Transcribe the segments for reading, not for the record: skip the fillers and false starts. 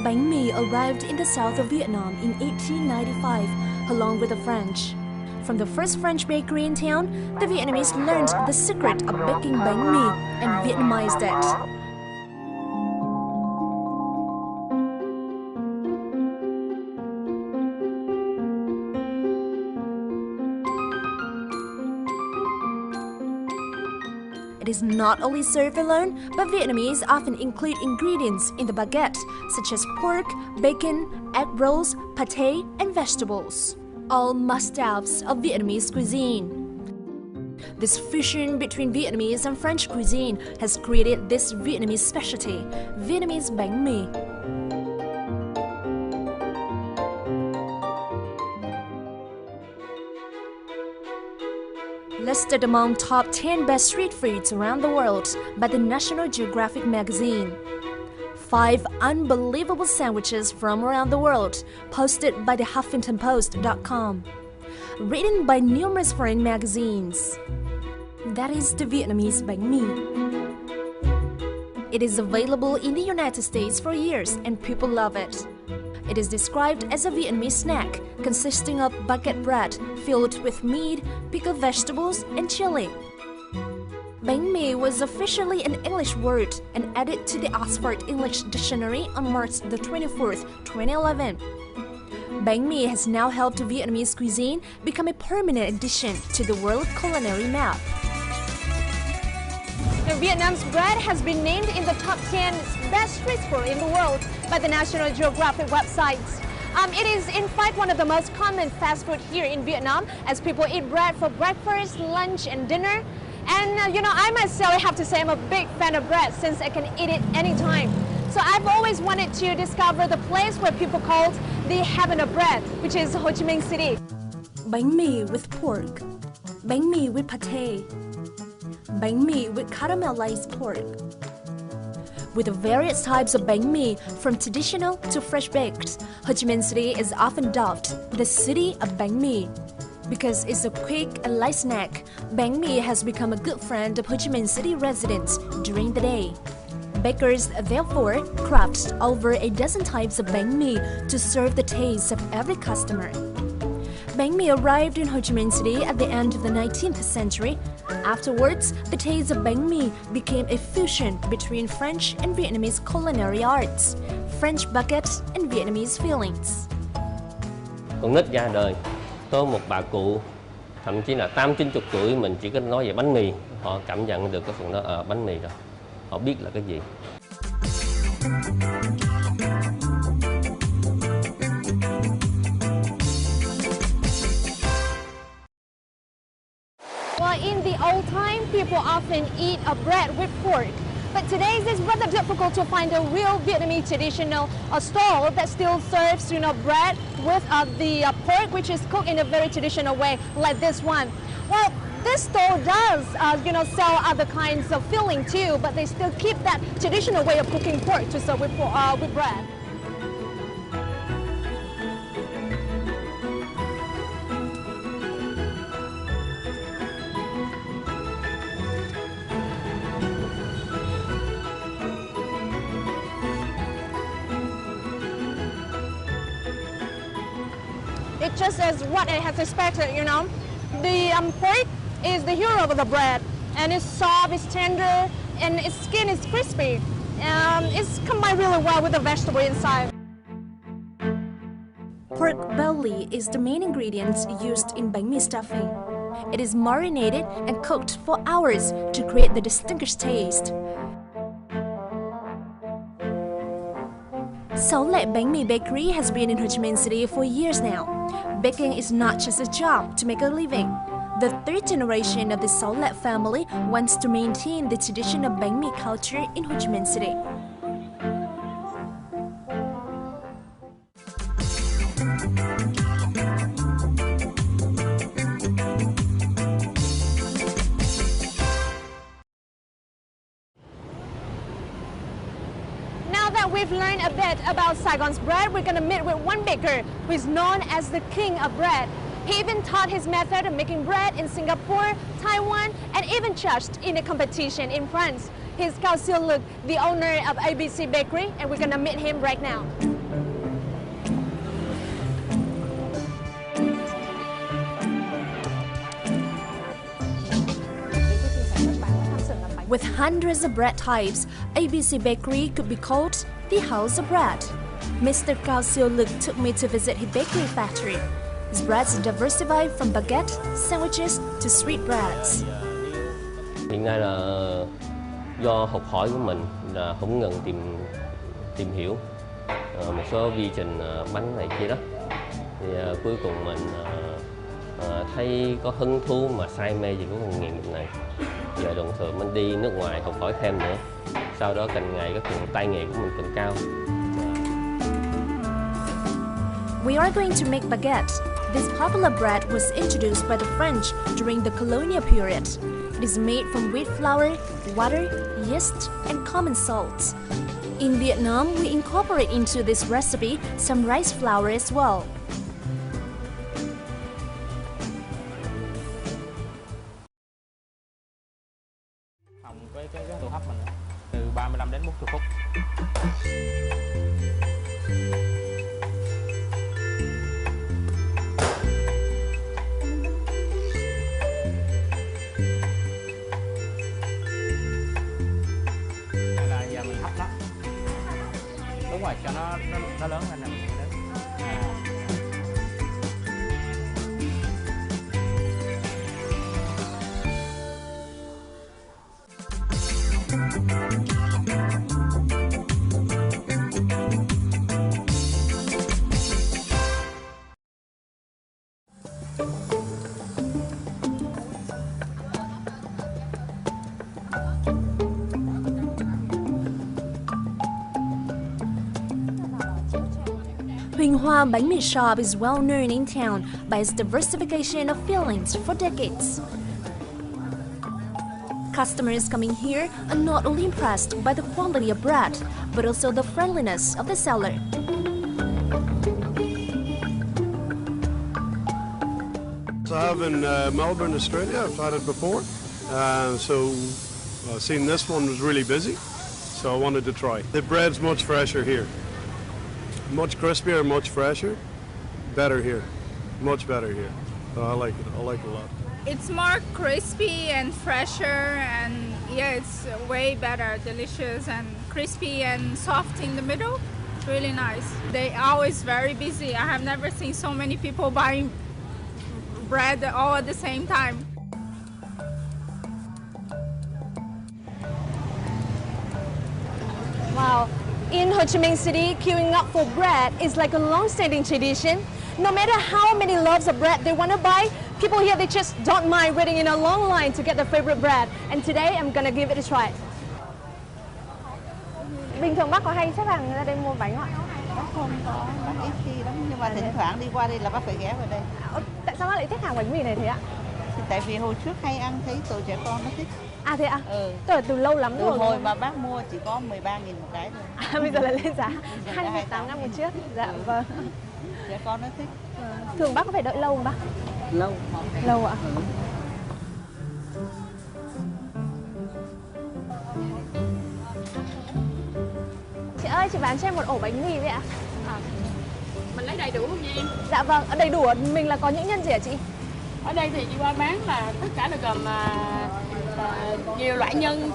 Bánh mì arrived in the south of Vietnam in 1895, along with the French. From the first French bakery in town, the Vietnamese learned the secret of baking bánh mì and Vietnamized it. It is not only served alone, but Vietnamese often include ingredients in the baguette, such as pork, bacon, egg rolls, pate, and vegetables, all must-haves of Vietnamese cuisine. This fusion between Vietnamese and French cuisine has created this Vietnamese specialty, Vietnamese bánh mì. Listed among top 10 best street foods around the world by the National Geographic magazine. 5 unbelievable sandwiches from around the world, posted by the HuffingtonPost.com. Written by numerous foreign magazines. That is the Vietnamese bánh mì. It is available in the United States for years and people love it. It is described as a Vietnamese snack consisting of baguette bread filled with meat, pickled vegetables, and chili. Bánh mì was officially an English word and added to the Oxford English Dictionary on March the 24th, 2011. Bánh mì has now helped Vietnamese cuisine become a permanent addition to the world culinary map. Now, Vietnam's bread has been named in the top 10 best street food in the world by the National Geographic website. It is in fact one of the most common fast food here in Vietnam, as people eat bread for breakfast, lunch and dinner. And I myself have to say I'm a big fan of bread since I can eat it anytime. So I've always wanted to discover the place where people called the heaven of bread, which is Ho Chi Minh City. Bánh mì with pork, bánh mì with pate, bánh mì with caramelized pork. With the various types of bánh mì, from traditional to fresh baked, Ho Chi Minh City is often dubbed the city of bánh mì. Because it's a quick and light snack, bánh mì has become a good friend of Ho Chi Minh City residents during the day. Bakers therefore craft over a dozen types of bánh mì to serve the taste of every customer. Bánh mì arrived in Ho Chi Minh City at the end of the 19th century. Afterwards, the taste of bánh mì became a fusion between French and Vietnamese culinary arts, French baguette and Vietnamese fillings. Con nít ra đời, có một bà cụ, thậm chí là 80-90 tuổi, mình chỉ có nói về bánh mì, họ cảm nhận được cái phần đó ở bánh mì rồi, họ biết là cái gì. Well, in the old time, people often eat a bread with pork. But today it's rather difficult to find a real Vietnamese traditional stall that still serves, bread with the pork, which is cooked in a very traditional way, like this one. Well, this stall does, sell other kinds of filling too, but they still keep that traditional way of cooking pork to serve with bread. It's just as what I had expected, The pork is the hero of the bread, and it's soft, it's tender, and its skin is crispy. It's combined really well with the vegetable inside. Pork belly is the main ingredient used in bánh mì stuffing. It is marinated and cooked for hours to create the distinguished taste. Sáu Lệ Bánh Mì Bakery has been in Ho Chi Minh City for years now. Baking is not just a job to make a living. The third generation of the Sáu Lệ family wants to maintain the tradition of bánh mì culture in Ho Chi Minh City. Now that we've learned a bit about Saigon's bread, we're going to meet with one baker who is known as the king of bread. He even taught his method of making bread in Singapore, Taiwan, and even judged in a competition in France. He's Cao Siêu Lực, the owner of ABC Bakery, and we're gonna meet him right now. With hundreds of bread types, ABC Bakery could be called the house of bread. Mr. Cao Siêu Lực took me to visit his bakery factory. His breads diversify from baguette, sandwiches to sweet breads. Hiện nay là do học hỏi của mình là không ngừng tìm hiểu một số quy trình bánh này kia đó. Thì cuối cùng mình thấy có hứng thú mà say mê về cái nghề nghiệp này. Giờ đồng thời mình đi nước ngoài học hỏi thêm nữa. Sau đó càng ngày cái tay nghề của mình càng cao. We are going to make baguette. This popular bread was introduced by the French during the colonial period. It is made from wheat flour, water, yeast, and common salt. In Vietnam, we incorporate into this recipe some rice flour as well. Phòng cái tô hấp mình từ 35 đến 40 phút. Đây là giờ mình hấp nó. Đúng rồi, cho nó lớn lên là mình sẽ lớn. Huỳnh Hoa Bánh Mì Shop is well known in town by its diversification of fillings for decades. Customers coming here are not only impressed by the quality of bread, but also the friendliness of the seller. I have in Melbourne, Australia. I've had it before, so seen this one was really busy, so I wanted to try. The bread's much fresher here, much crispier, much fresher, better here, much better here. So I like it. I like it a lot. It's more crispy and fresher, and yeah, it's way better, delicious and crispy and soft in the middle. It's really nice. They're always very busy. I have never seen so many people buying bread all at the same time. Wow. In Ho Chi Minh City, queuing up for bread is like a long-standing tradition. No matter how many loaves of bread they want to buy, people here, they just don't mind waiting in a long line to get their favorite bread. And today, I'm gonna give it a try. Bình thường bác có hay xếp hàng ra đây mua bánh ạ? Bác không có, bác ít khi lắm, nhưng mà thỉnh thoảng đi qua đây là bác phải ghé vào đây. Tại sao bác lại thích hàng bánh mì này thế ạ? Thì tại vì hồi trước hay ăn thấy tụi trẻ con nó thích. À thế ạ? Ừ. Từ lâu lắm Từ rồi. hồi mà bác mua chỉ có 13.000 một cái thôi. À, bây giờ là lên giá 28 năm một chiếc. Dạ vâng. Trẻ con nó thích. Thường bác có phải đợi lâu không bác? Lâu. Lâu ạ? Ừ. Chị ơi, chị bán cho em một ổ bánh mì vậy ạ? Mình lấy đầy đủ không nha em? Dạ vâng, đầy đủ mình là có những nhân gì hả chị? Ở đây thì chị qua bán là tất cả là gồm nhiều loại nhân.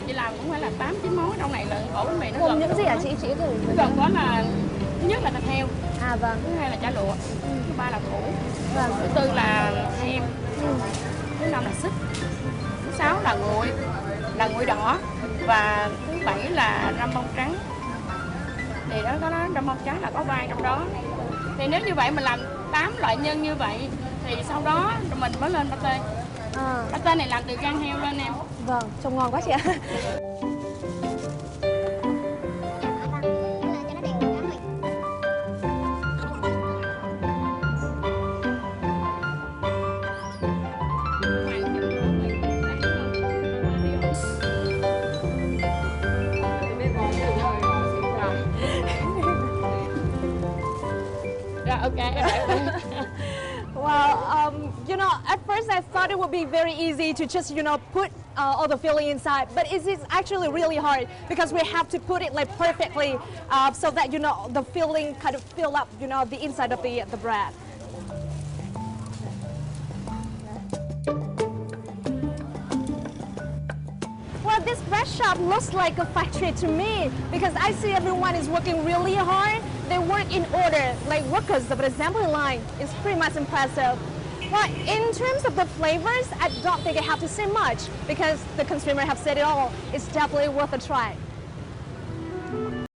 Chị làm cũng phải là 8-9 món. Trong này là ổ bánh mì nó Gồm gồm những gì hả chị? Chị có thể... Nó gồm có là thứ nhất là thịt heo. À vâng. Thứ hai là chả lụa. Thứ ba là củ. Vâng. Thứ tư là hem. Thứ năm là súp. Thứ sáu là nguội đỏ. Và thứ bảy là răm bông trắng. Thì đó có răm bông trắng là có vai trong đó. Thì nếu như vậy mình làm 8 loại nhân như vậy thì sau đó mình mới lên pate. Pate này làm từ gan heo lên em. Vâng, trông ngon quá chị ạ. Rồi ok em. Wow, at first I thought it would be very easy to just, put all the filling inside, but it is actually really hard because we have to put it like perfectly so that, the filling kind of fill up, the inside of the bread. Well, this bread shop looks like a factory to me because I see everyone is working really hard. They work in order, like workers of the assembly line. It's pretty much impressive. Well, in terms of the flavors, I don't think I have to say much because the consumer have said it all. It's definitely worth a try.